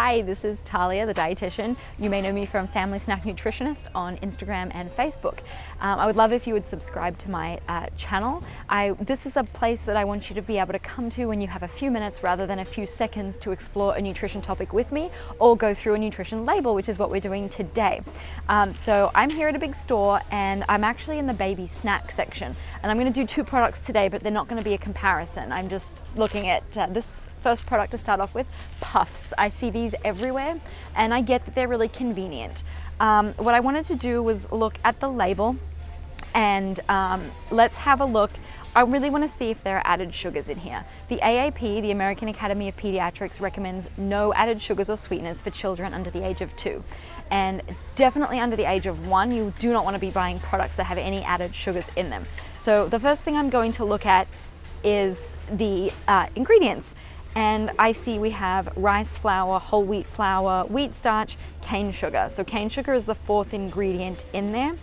Hi, this is Thalia, the dietitian. You may know me from Family Snack Nutritionist on Instagram and Facebook. I would love if you would subscribe to my channel. This is a place that I want you to be able to come to when you have a few minutes rather than a few seconds to explore a nutrition topic with me or go through a nutrition label, which is what we're doing today. So I'm here at a big store and I'm actually in the baby snack section. And I'm going to do two products today, but they're not going to be a comparison. I'm just looking at this first product to start off with, puffs. I see these everywhere and I get that they're really convenient. What I wanted to do was look at the label and let's have a look. I really want to see if there are added sugars in here. The AAP, the American Academy of Pediatrics, recommends no added sugars or sweeteners for children under the age of 2. And definitely under the age of 1, you do not want to be buying products that have any added sugars in them. So the first thing I'm going to look at is the ingredients. And I see we have rice flour, whole wheat flour, wheat starch, cane sugar. So cane sugar is the fourth ingredient in there.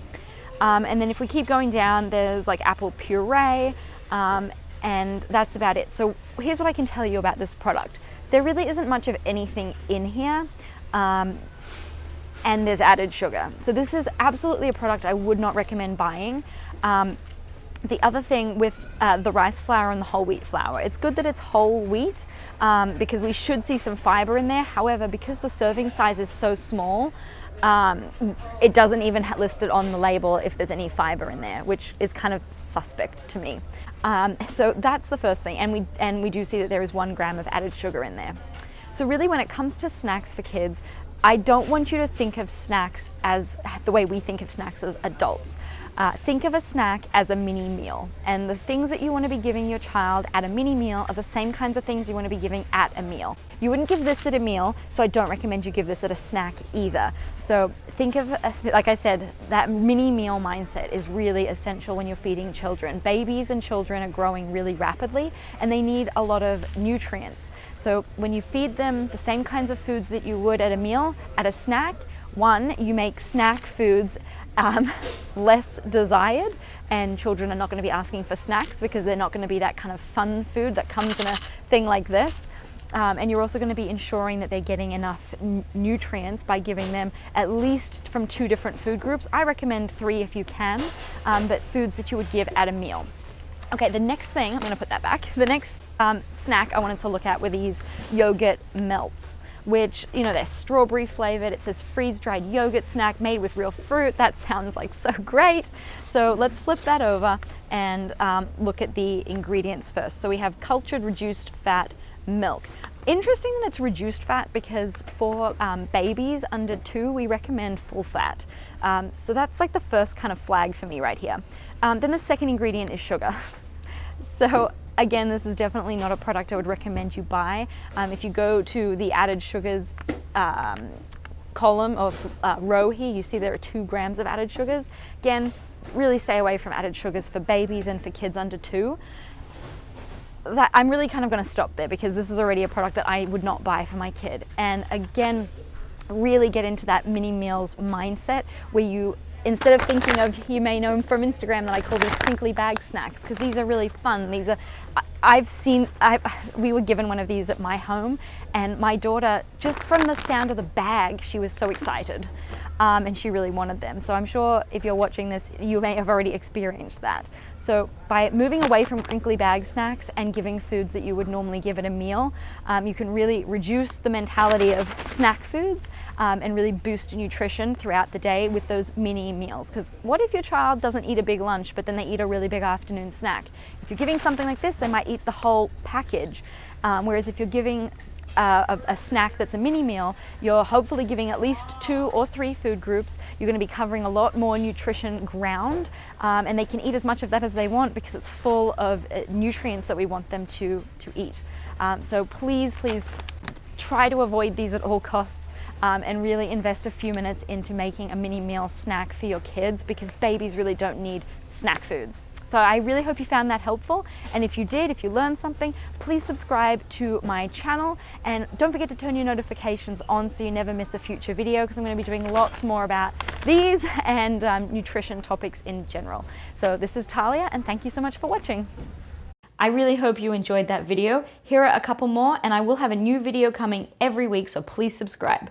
And then if we keep going down, there's like apple puree, and that's about it. So here's what I can tell you about this product. There really isn't much of anything in here, and there's added sugar. So this is absolutely a product I would not recommend buying. The other thing with the rice flour and the whole wheat flour, it's good that it's whole wheat because we should see some fiber in there. However, because the serving size is so small, it doesn't even list it on the label if there's any fiber in there, which is kind of suspect to me. So that's the first thing, and we do see that there is 1 gram of added sugar in there. So really, when it comes to snacks for kids, I don't want you to think of snacks as the way we think of snacks as adults. Think of a snack as a mini meal, and the things that you want to be giving your child at a mini meal are the same kinds of things you want to be giving at a meal. You wouldn't give this at a meal, so I don't recommend you give this at a snack either. So think of, like I said, that mini meal mindset is really essential when you're feeding children. Babies and children are growing really rapidly and they need a lot of nutrients. So when you feed them the same kinds of foods that you would at a meal, at a snack, one, you make snack foods less desired, and children are not going to be asking for snacks because they're not going to be that kind of fun food that comes in a thing like this. And you're also going to be ensuring that they're getting enough nutrients by giving them at least from 2 different food groups. I recommend 3 if you can, but foods that you would give at a meal. Okay, the next thing, I'm going to put that back. The next snack I wanted to look at were these yogurt melts, which, you know, they're strawberry flavored. It says freeze-dried yogurt snack made with real fruit. That sounds like so great. So let's flip that over and look at the ingredients first. So we have cultured reduced fat milk. Interesting that it's reduced fat because for babies under 2, we recommend full fat. So that's like the first kind of flag for me right here. Then the second ingredient is sugar. So again, this is definitely not a product I would recommend you buy. If you go to the added sugars column or row here, you see there are 2 grams of added sugars. Again, really stay away from added sugars for babies and for kids under 2. I'm really kind of going to stop there because this is already a product that I would not buy for my kid. And again, really get into that mini meals mindset where you, instead of thinking of, you may know from Instagram that I call these crinkly bag snacks because these are really fun. These are, we were given one of these at my home, and my daughter, just from the sound of the bag, she was so excited and she really wanted them. So I'm sure if you're watching this, you may have already experienced that. So by moving away from crinkly bag snacks and giving foods that you would normally give at a meal, you can really reduce the mentality of snack foods and really boost nutrition throughout the day with those mini meals. Because what if your child doesn't eat a big lunch, but then they eat a really big afternoon snack? If you're giving something like this, they might eat the whole package. Whereas if you're giving a snack that's a mini meal, you're hopefully giving at least 2 or 3 food groups. You're going to be covering a lot more nutrition ground, and they can eat as much of that as they want because it's full of nutrients that we want them to eat. So please try to avoid these at all costs, and really invest a few minutes into making a mini meal snack for your kids because babies really don't need snack foods. So I really hope you found that helpful, and if you did, if you learned something, please subscribe to my channel and don't forget to turn your notifications on so you never miss a future video because I'm going to be doing lots more about these and nutrition topics in general. So this is Thalia, and thank you so much for watching. I really hope you enjoyed that video. Here are a couple more, and I will have a new video coming every week, so please subscribe.